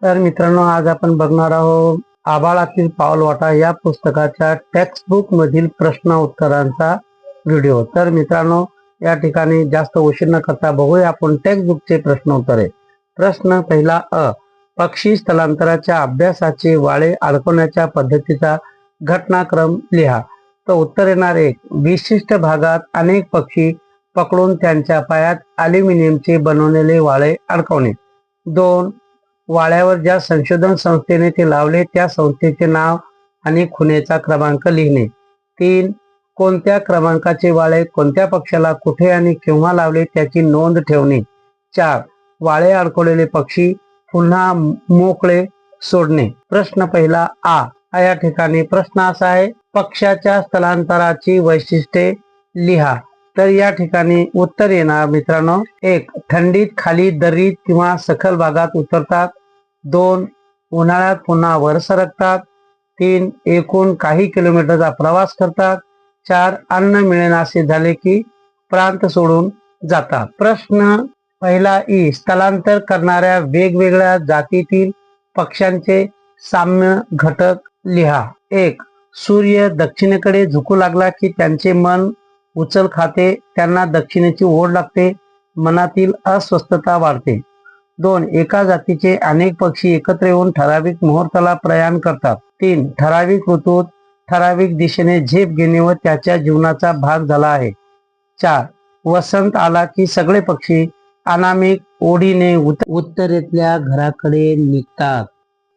तर मित्रांनो, आज आपण बघणार आहोत आभाळातील पाऊलवाटा या पुस्तकाच्या टेक्स्ट बुक मधील प्रश्न उत्तरांचा व्हिडिओ। तर मित्रांनो, या ठिकाणी जास्त उशीर न करता बघूया आपण टेक्स्ट बुकचे प्रश्न उत्तरे। प्रश्न पहिला अ, पक्षी स्थलांतराच्या अभ्यासाचे वाळे अडकवण्याच्या पद्धतीचा घटनाक्रम लिहा। तर उत्तर येणार एक, विशिष्ट भागात अनेक पक्षी पकडून त्यांच्या पायात अॅल्युमिनियमचे बनवलेले वाळे अडकवणे। दोन, वाळ्यावर ज्या संशोधन संस्थेने ते लावले त्या संस्थेचे नाव आणि खुणेचा क्रमांक लिहिणे। तीन, कोणत्या क्रमांकाचे वाळे कोणत्या पक्षाला कुठे आणि केव्हा लावले त्याची नोंद ठेवणे। चार, वाळे अडकवलेले पक्षी पुन्हा मोकळे सोडणे। प्रश्न पहिला आ, या ठिकाणी प्रश्न असा आहे, पक्ष्याच्या स्थलांतराची वैशिष्ट्ये लिहा। तर या ठिकाणी उत्तर येणार मित्रांनो, एक, थंडीत खाली दरीत किंवा सखल भागात उतरतात। दोन, उन्हाळ्यात पुन्हा वर सरकतात। तीन, एकूण काही किलोमीटरचा प्रवास करतात। चार, अन्न मिळेनासे झाले की प्रांत सोडून जातात। प्रश्न पहिला ई, स्थलांतर करणाऱ्या वेगवेगळ्या जातीतील पक्ष्यांचे साम्य घटक लिहा। एक, सूर्य दक्षिणेकडे झुकू लागला की त्यांचे मन उचल खाते, त्यांना दक्षिणेची ओढ लागते, मनातील अस्वस्थता वाढते। दोन, एका जातीचे अनेक पक्षी एकत्र येऊन ठराविक मुहूर्ताला प्रयाण करतात। तीन, ठराविक ऋतूत ठराविक दिशेने झेप घेणे व त्याच्या जीवनाचा भाग झाला आहे। चार, वसंत आला की सगळे पक्षी अनामिक ओढीने उत्तरेतल्या घराकडे निघतात।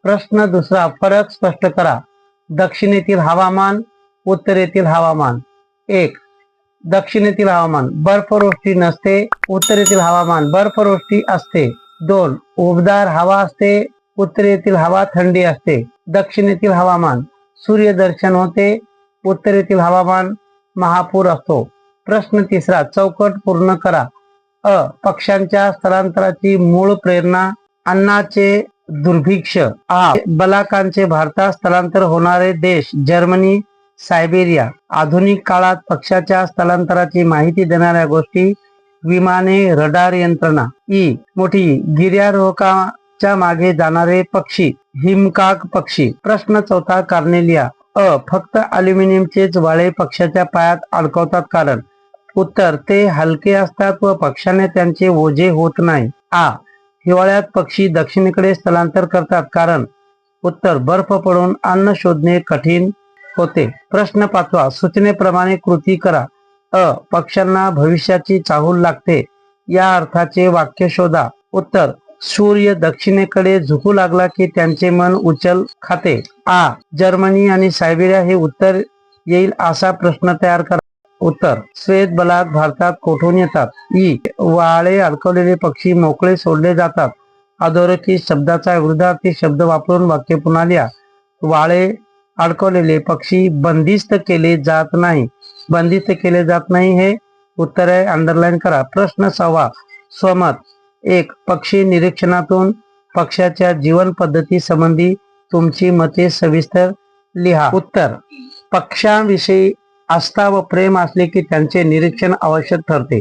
प्रश्न दुसरा, फरक स्पष्ट करा। दक्षिणेतील हवामान, उत्तरेतील हवामान। एक, दक्षिणेतील हवामान बर्फवृष्टी नसते, उत्तरेतील हवामान बर्फवृष्टी असते। दोन, उबदार हवा असते, उत्तरेतील हवा थंडी असते। दक्षिणेतील हवामान सूर्यदर्शन होते, उत्तरेतील हवामान महापूर असतो। प्रश्न तिसरा, चौकट पूर्ण करा। अ, पक्ष्यांच्या स्थलांतराची मूळ प्रेरणा अन्नाचे दुर्भिक्ष। आ, बलाकांचे भारतात स्थलांतर होणारे देश जर्मनी, सायबेरिया। आधुनिक काळात पक्ष्याच्या स्थलांतराची माहिती देणाऱ्या गोष्टी, विमाने, रडार यंत्रणा। ई, मोठी गिर्यारोहकाच्या मागे जाणारे पक्षी, हिमकाक पक्षी। प्रश्न चौथा, कारणे लिहा। अ, फक्त अॅल्युमिनियमचेच वाळे पक्ष्याच्या पायात अडकवतात कारण। उत्तर, ते हलके असतात व पक्ष्याने त्यांचे ओझे होत नाही। आ, हिवाळ्यात पक्षी दक्षिणेकडे स्थलांतर करतात कारण। उत्तर, बर्फ पडून अन्न शोधणे कठीण होते। प्रश्न पाचवा, सूचनेप्रमाणे कृती करा। अ, पक्ष्यांना भविष्याची चाहूल लागते या अर्थाचे वाक्य शोधा। उत्तर, सूर्य दक्षिणेकडे झुकू लागला की त्यांचे मन उचल खाते। आ, जर्मनी आणि सायबेरिया हे उत्तर येईल असा प्रश्न तयार करा। उत्तर, श्वेत बलाक भारतात कोठून येतात। ई, वाळे अडकवलेले पक्षी मोकळे सोडले जातात। अधोरेखित शब्दाचा विरुद्धार्थी शब्द वापरून वाक्य पुन्हा लिहा। वाळे अडकवलेले पक्षी बंदिस्त केले जात नाही। बंदिस्त केले जात नाही हे उत्तर आहे, अंडरलाईन करा। प्रश्न सहावा, स्वमत। एक, पक्षी निरीक्षणातून पक्ष्याच्या जीवन पद्धती संबंधी तुमची मते सविस्तर लिहा। उत्तर, पक्ष्यांविषयी आस्था व प्रेम असले की त्यांचे निरीक्षण आवश्यक ठरते।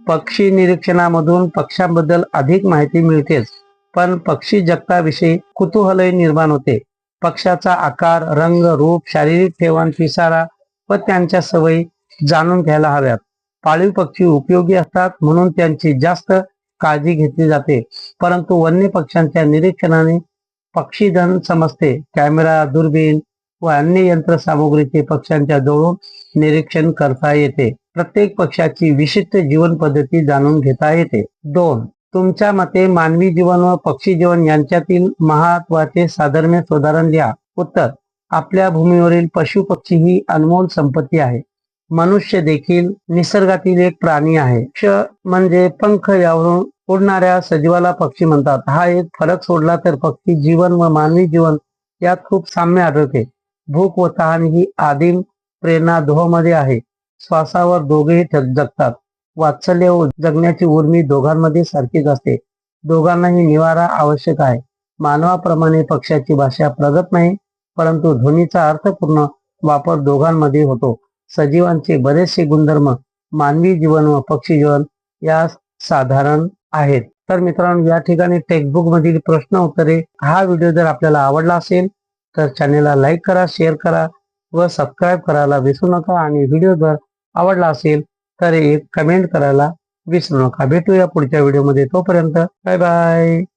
पक्षी निरीक्षणामधून पक्ष्यांबद्दल अधिक माहिती मिळतेच, पण पक्षी जगताविषयी कुतूहलही निर्माण होते। पक्ष्याचा आकार, रंग, रूप, शारीरिक ठेवण, पिसारा व त्यांच्या सवयी जाणून घ्यायला हव्यात। पाळीव पक्षी उपयोगी असतात म्हणून त्यांची जास्त काळजी घेतली जाते, परंतु वन्य पक्ष्यांच्या निरीक्षणाने पक्षीधन समजते। कॅमेरा, दुर्बीण व अन्य यंत्रसामुग्रीचे पक्ष्यांच्या जवळून निरीक्षण करता येते। प्रत्येक पक्षाची विशिष्ट जीवन पद्धती जाणून घेता येते। दोन, तुमच्या मते मानवी जीवन व पक्षी जीवन यांच्यातील महत्वाचे साधर्म्य उदाहरण लिहा। उत्तर, आपल्या भूमीवरील पशु पक्षी ही अनमोल संपत्ती आहे। मनुष्य देखील निसर्गातील एक प्राणी आहे। क्ष म्हणजे पंख यावरून उडणाऱ्या सजीवाला पक्षी म्हणतात। हा एक फरक सोडला तर पक्षी जीवन व मानवी जीवन यात खूप साम्य आढळते। भूक व तहान ही आदिम प्रेरणा दोहोंमध्ये आहे। श्वासावर दोघेही जगतात। वात्सल्य व जगण्याची उर्मी दोघांमध्ये सारखीच असते। दोघांनाही निवारा आवश्यक आहे। मानवाप्रमाणे पक्ष्याची भाषा प्रगत नाही, परंतु ध्वनीचा अर्थपूर्ण वापर दोघांमध्ये होतो। सजीवांचे बरेचसे गुणधर्म मानवी जीवन व पक्षी जीवन या साधारण आहेत। तर मित्रांनो, या ठिकाणी टेक्स्टबुक मधील प्रश्न उत्तरे हा व्हिडिओ जर आपल्याला आवडला असेल तर चॅनेलला लाईक करा, शेअर करा व सबस्क्राईब करायला विसरू नका. आणि व्हिडिओ जर आवडला असेल तर एक कमेंट करायला विसरू नका. भेटूया पुढच्या व्हिडिओमध्ये. तोपर्यंत बाय बाय.